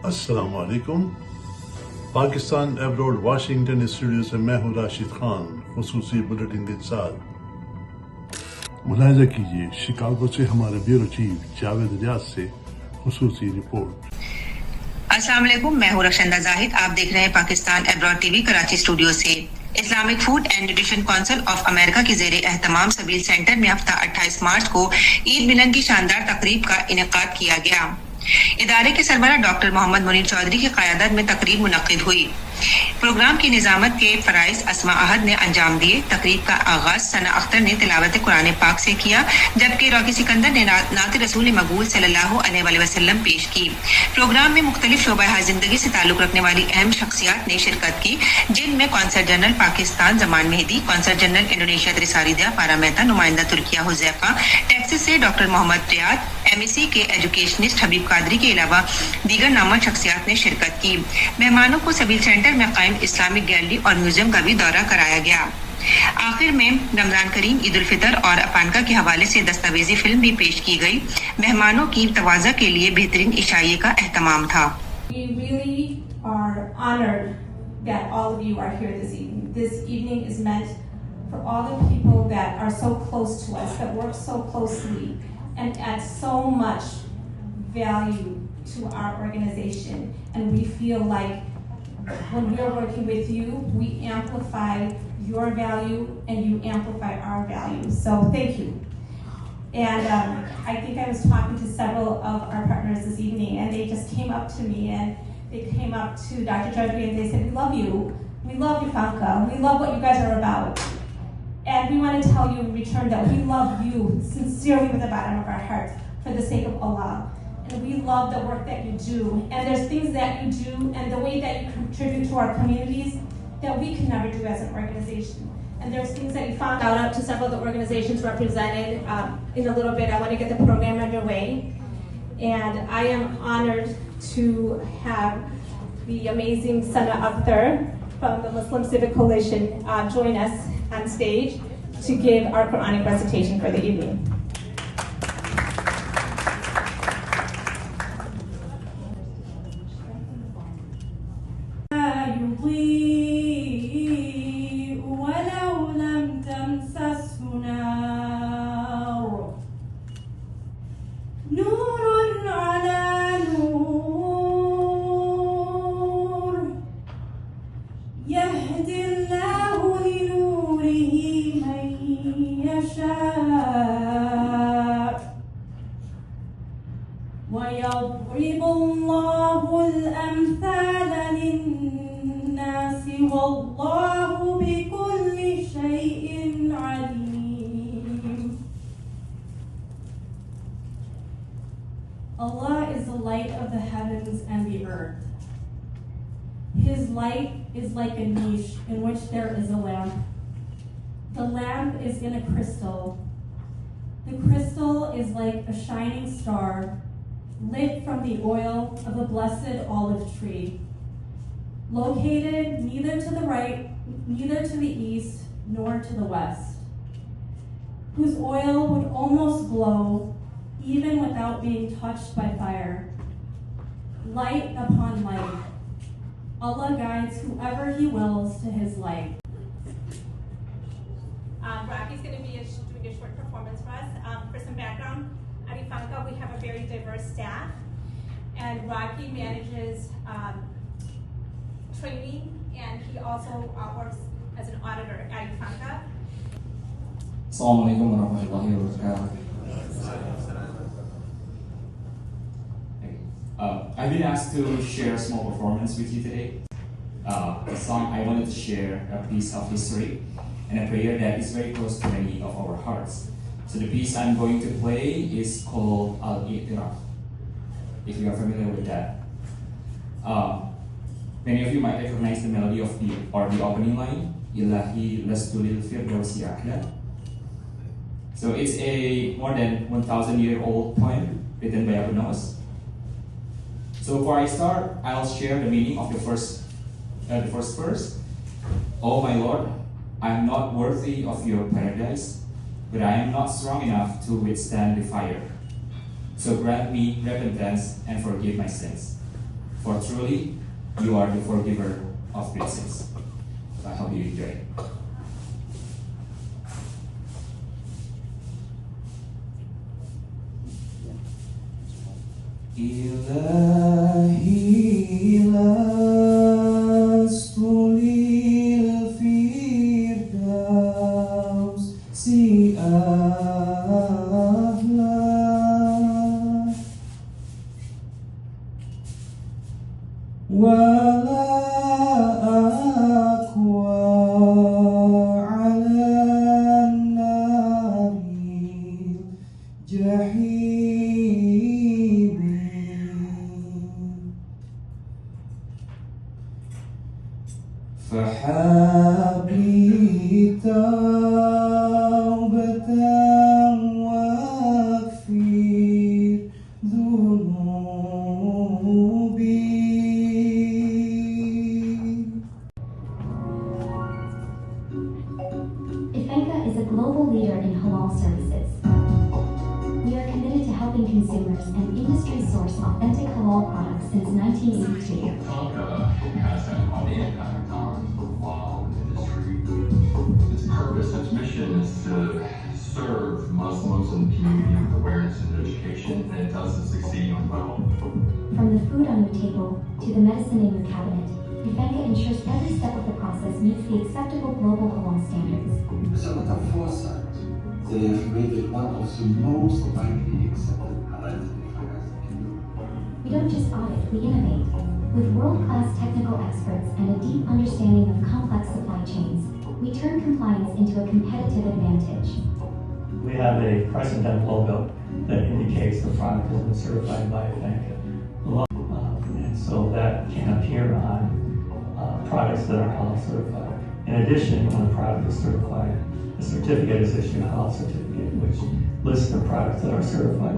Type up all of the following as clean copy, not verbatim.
अस्सलाम वालेकुम। Pakistan abroad Washington studio से मैं हूँ राशिद खान, खुसूसी बुलेटिन के साथ। मुलाहिजा कीजिए शिकागो से हमारे ब्यूरो चीफ जावेद रियाज से खुसूसी रिपोर्ट। अस्सलाम वालेकुम, मैं हूँ रक्षंदा जाहिद। आप देख रहे हैं Pakistan abroad TV Karachi studio से। Islamic Food and Nutrition Council of America के ज़ेरे एहतमाम सबील सेंटर में हफ्ता 28 मार्च को ईद मिलन की शानदार तकरीब का इनेकाद किया गया। इदारे के सरबराह डॉक्टर मोहम्मद मुनीर चौधरी की क़यादत में तकरीब मुनक्किद हुई। प्रोग्राम की निजामत के फराइज अस्मा अहद ने अंजाम दिए। तकरीब का आगाज सना अख्तर ने तिलावत कुरान पाक से किया, जबकि रॉकी सिकंदर ने नात रसूल मकबूल सल्लल्लाहु अलैहि वसल्लम पेश की। प्रोग्राम में मुख्तलिफ शोबा जिंदगी से ताल्लुक रखने वाली अहम शख्सियात ने शिरकत की, जिनमें consul general Pakistan Zaman Mehdi, consul general Indonesia Trisari Dyah Paramita, नुमाइंदा तुर्किया हुजैफा, टेक्सास से डॉक्टर मोहम्मद रियाद, एमएससी के एजुकेशनिस्ट हबीब कादरी के अलावा दीगर नामा शख्सियात ने शिरकत की। मेहमानों को सबील सेंटर में कायम इस्लामिक गैलरी और म्यूजियम का भी दौरा कराया गया। आखिर में रमजान करीम, ईद-उल-फितर और अफानका के हवाले से दस्तावेजी फिल्म भी पेश की गई। मेहमानों की तवाज़ा के लिए बेहतरीन इशाइये का एहतमाम था। We really are honored that all of you are here this evening. This evening is meant for all the people that are so close to us, that work so closely and add so much value to our organization. And we feel like when we're working with you, we amplify your value and you amplify our value. So thank you. And I think I was talking to several of our partners this evening, and they just came up to me and they came up to Dr. Chowdhury and they said, we love you. We love IFANCA. We love what you guys are about. And we want to tell you in return that we love you sincerely with the bottom of our hearts for the sake of Allah. And we love the work that you do. And there's things that you do and the way that you contribute to our communities that we can never do as an organization. And there's things that you found out to several of the organizations represented. In a little bit, I want to get the program underway. And I am honored to have the amazing Sana Akhtar from the Muslim Civic Coalition join us on stage to give our Quranic recitation for the evening. ويضرب الله الأمثال للناس والله بكل شيء عليم. Allah is the light of the heavens and the earth. His light is like a niche in which there is a lamp. The lamp is in a crystal. The crystal is like a shining star, lit from the oil of a blessed olive tree, located neither to the right, neither to the east, nor to the west, whose oil would almost glow even without being touched by fire. Light upon light. Allah guides whoever He wills to His light. Rocky's going to be doing a short performance for us. For some background, at IFANCA we have a very diverse staff, and Rocky manages training, and he also works as an auditor at IFANCA. Assalamu alaikum warahmatullahi wabarakatuh. I've been asked to share a small performance with you today. The song I wanted to share a piece of history and a prayer that is very close to many of our hearts. So the piece I'm going to play is called al-Fitr, if you are familiar with that. Many of you might recognize the melody of the opening line, Ilahi lastulil firdausi ahla. So it's a more than 1,000-year-old poem written by Abu Nawas. So before I start, I'll share the meaning of the first verse. Oh my Lord, I am not worthy of your paradise, but I am not strong enough to withstand the fire. So grant me repentance and forgive my sins. For truly, you are the forgiver of great sins. So I hope you enjoy. إلهي لست للفردوس أهلا ولا أقوى على النار جحيم فحابي توبة واغفر ذنوبي. IFANCA is a global leader in halal services. We are committed to helping consumers and industry source authentic halal products since 1982. IFANCA has had an impact on the halal industry. Its purpose, its mission is to serve Muslims and the community with awareness and education, and it does succeed well. From the food on your table to the medicine in your cabinet, IFANCA ensures every step of the process meets the acceptable global halal standards. With a lot of foresight, they have made it one of the most widely accepted halal certificates in Europe. We don't just audit, we innovate. With world-class technical experts and a deep understanding of complex supply chains, we turn compliance into a competitive advantage. We have a price indent logo that indicates the product has been certified by IFANCA. And so that can appear on products that are halal certified. In addition, when a product is certified, a certificate is issued, a halal certificate, which lists the products that are certified.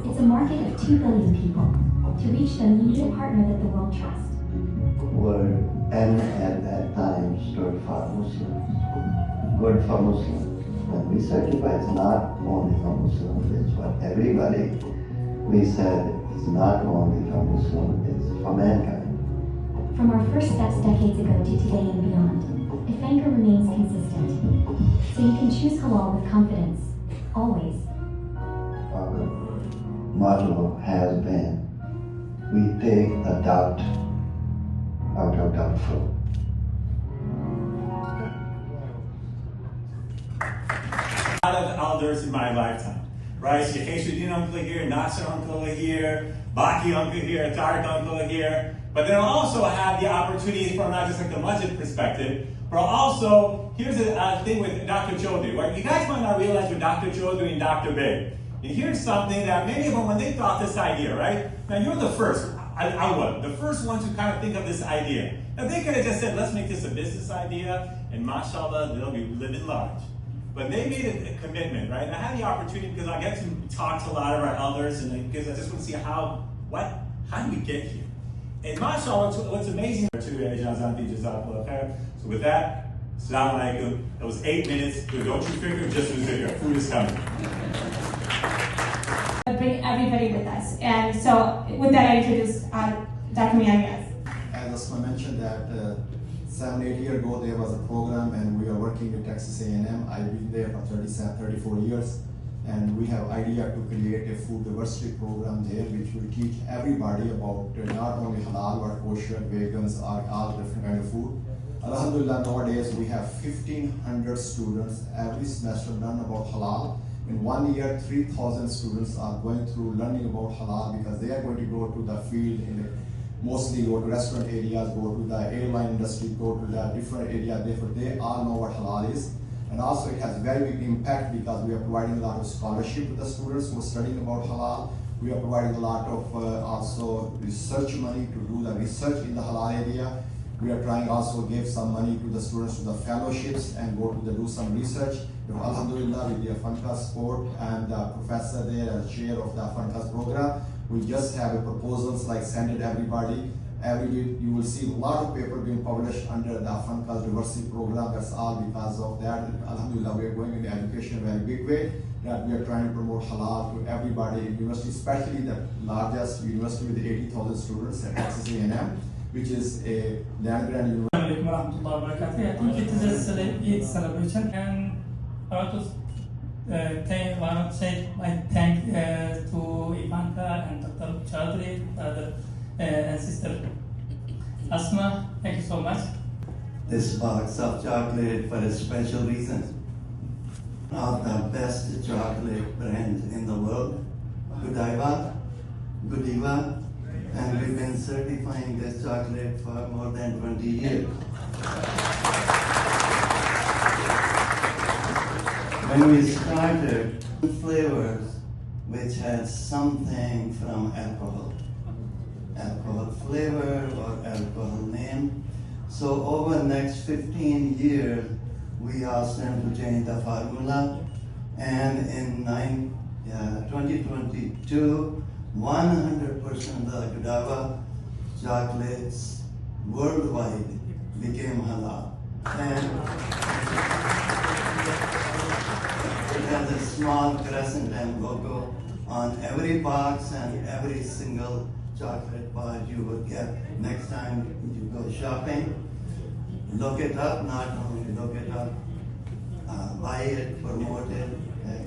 It's a market of 2 billion people. To reach them, you need a partner that the world trusts. Were and at that time stood for Muslims, good for Muslims. When we certify, it's not only for Muslims, it's for everybody. We said it's not only for Muslims, it's for mankind. From our first steps decades ago to today and beyond, IFANCA remains consistent. So you can choose halal with confidence, always. Our motto has been, we take the doubt out of doubtful. A lot of elders in my lifetime, right? Sheikh Shuddin uncle here, Nasser uncle here, Baki uncle here, Tariq uncle here. But then I'll also have the opportunity from not just like the masjid perspective, but also, here's a thing with Dr. Chaudhry, right? You guys might not realize with Dr. Chaudhry and Dr. Beg. And here's something that many of them, when they thought this idea, right? Now you're the first, I was, the first one to kind of think of this idea. Now they could have just said, let's make this a business idea, and mashallah, they'll be living large. But they made a commitment, right? And I had the opportunity because I get to talk to a lot of our elders, and because I just want to see how do we get here? And mashallah, what's amazing too, so with that, Assalamu alaikum. That was 8 minutes. Don't you figure, just as if your food is coming. Bring everybody with us. And so with that, I introduce Dr. Miyagas. As Asma mentioned that 7-8 years ago, there was a program and we are working with Texas A&M. I've been there for 34 years. And we have idea to create a food diversity program there, which will teach everybody about not only halal, but kosher, vegans, all different kind of food. Alhamdulillah, nowadays we have 1,500 students every semester learn about halal. In 1 year, 3,000 students are going through learning about halal because they are going to go to the field, mostly go to restaurant areas, go to the airline industry, go to the different areas. Therefore, they all know what halal is. And also it has very big impact because we are providing a lot of scholarship to the students who are studying about halal. We are providing a lot of also research money to do the research in the halal area. We are trying also give some money to the students to the fellowships and go to do some research. Alhamdulillah, with the IFANCA support and the professor there as chair of the IFANCA program, we just have a proposals like send it everybody. Every week you will see a lot of paper being published under the IFANCA diversity program. That's all because of that. Alhamdulillah, we are going in education in a very big way that we are trying to promote halal to everybody in university, especially the largest university with 80,000 students at Texas A&M, which is a land-grant university. I think it is a Eid celebration, and I want to say my thank to IFANCA and Dr. Chaudhary and Sister Asma. Thank you so much. This box of chocolate for a special reason. Of the best chocolate brand in the world, Godiva, and we've been certifying this chocolate for more than 20 years. When we started, flavors which had something from alcohol flavor or alcohol name. So over the next 15 years, we asked them to change the formula, and in 2022, 100% of the Godiva chocolates worldwide became halal. And it has a small crescent and logo on every box and every single chocolate bar you will get next time you go shopping. Look it up, not only look it up, buy it, promote it. Okay.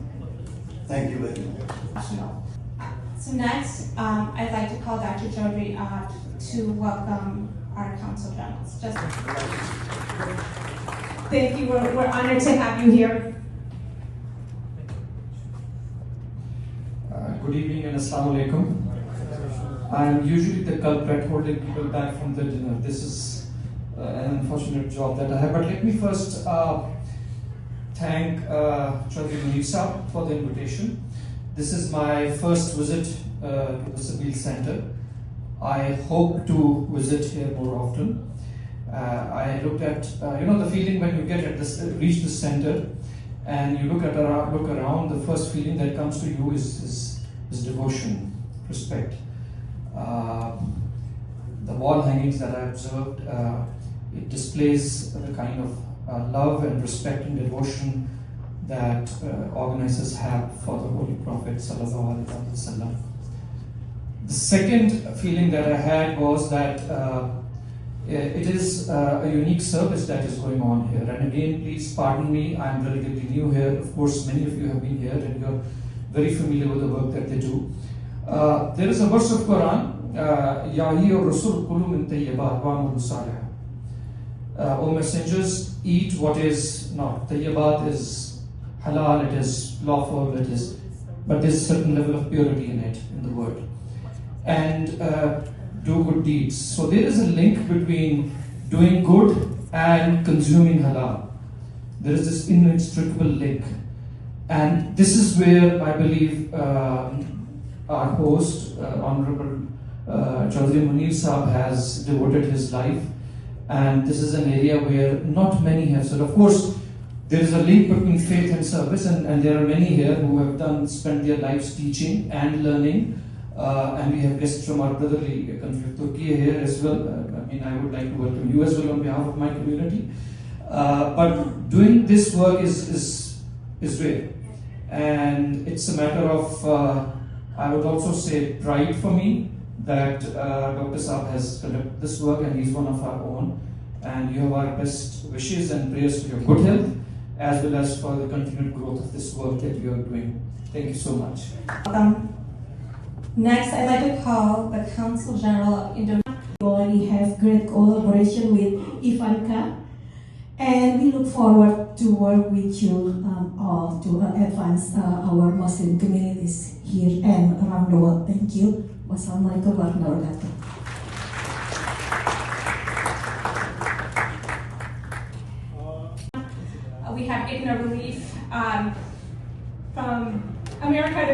Thank you very much. So next, I'd like to call Dr. Chaudhary to welcome our Consul Generals. Thank you, we're honored to have you here. Good evening and Assalamu alaikum. I am usually the culprit holding people back from the dinner. This is an unfortunate job that I have. But let me first thank Chaudhary Munir Saab for the invitation. This is my first visit to the Sabeel Center. I hope to visit here more often. I looked at, the feeling when you get at this, reach the center and you look around, the first feeling that comes to you is devotion, respect. The wall hangings that I observed, it displays the kind of love and respect and devotion that organizers have for the Holy Prophet Sallallahu Alaihi Wasallam. The second feeling that I had was that it is a unique service that is going on here. And again, please pardon me, I am relatively new here. Of course, many of you have been here and you're very familiar with the work that they do. There is a verse of Quran, Yahi or Rasul Kulu min tayyibat wa amulu salih. O messengers, eat what is not. Tayyibat is halal, it is lawful, but there's a certain level of purity in it, in the word. And do good deeds. So there is a link between doing good and consuming halal. There is this inextricable link. And this is where I believe our host, Honorable Chaudhary Munir Saab, has devoted his life. And this is an area where not many have said. Of course, there is a link between faith and service, and there are many here who have spent their lives teaching and learning. And we have guests from our brotherly country of Turkey here as well. I would like to welcome you as well on behalf of my community. But doing this work is rare. And it's a matter of, I would also say, pride for me that Dr. Saab has conducted this work and he's one of our own. And you have our best wishes and prayers for your good health, as well as for the continued growth of this work that you are doing. Thank you so much. Next, I'd like to call the Consul General of Indonesia. We already have great collaboration with IFANCA, and we look forward to work with you all to advance our Muslim communities here and around the world. Thank you. Wassalamualaikum warahmatullahi wabarakatuh. We have IGNA relief from America to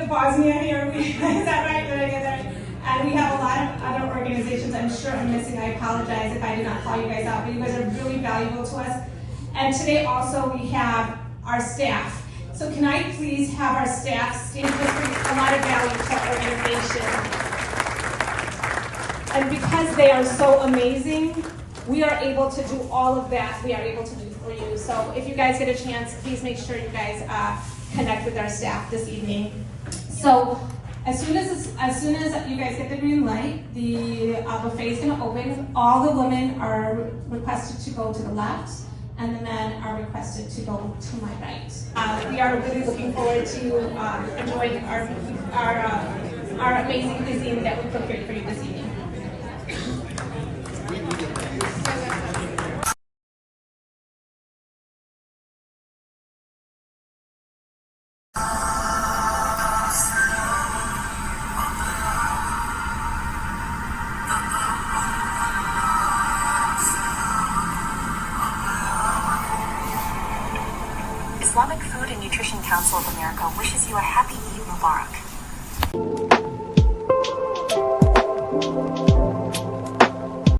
Bosnia here. Is that right? Did I get that right? And we have a lot of other organizations I'm sure I'm missing. I apologize if I did not call you guys out, but you guys are really valuable to us. And today also we have our staff. So can I please have our staff stand? This brings a lot of value to our organization. And because they are so amazing, we are able to do all of that we are able to do for you. So if you guys get a chance, please make sure you guys connect with our staff this evening. So as soon as you guys get the green light, the buffet is going to open. All the women are requested to go to the left, and the men are requested to go to my right. We are really looking forward to enjoying our amazing cuisine that we prepared for you this evening. Islamic Food and Nutrition Council of America wishes you a happy Eid Mubarak.